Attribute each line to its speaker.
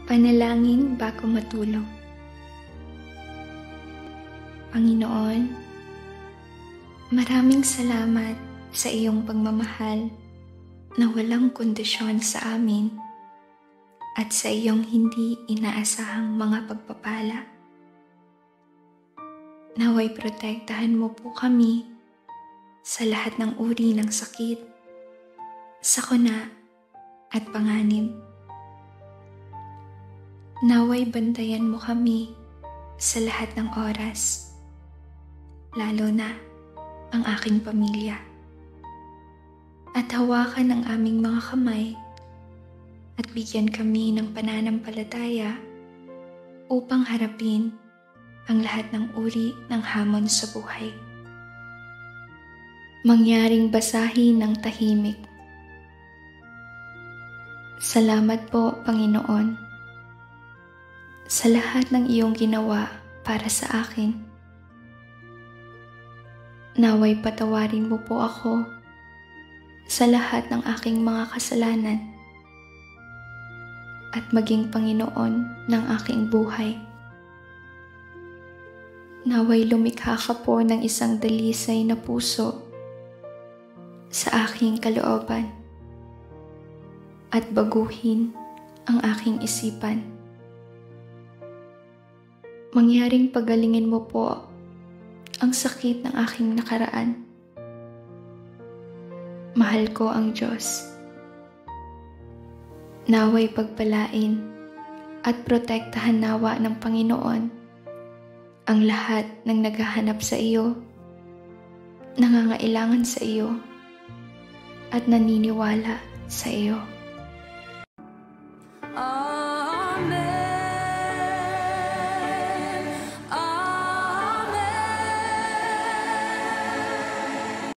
Speaker 1: Panalangin bago matulog. Panginoon, maraming salamat sa iyong pagmamahal na walang kondisyon sa amin at sa iyong hindi inaasahang mga pagpapala. Naway protektahan mo po kami sa lahat ng uri ng sakit, sakuna at panganib. Naway bantayan mo kami sa lahat ng oras, lalo na ang aking pamilya. At hawakan ang aming mga kamay at bigyan kami ng pananampalataya upang harapin ang lahat ng uri ng hamon sa buhay. Mangyaring basahin ng tahimik. Salamat po, Panginoon, sa lahat ng iyong ginawa para sa akin. Naway patawarin mo po ako sa lahat ng aking mga kasalanan at maging Panginoon ng aking buhay. Naway lumikha ka po ng isang dalisay na puso sa aking kalooban at baguhin ang aking isipan. Mangyaring pagalingin mo po ang sakit ng aking nakaraan. Mahal ko ang Diyos. Naway pagpalain at protektahan nawa ng Panginoon ang lahat ng naghahanap sa iyo, nangangailangan sa iyo, at naniniwala sa iyo.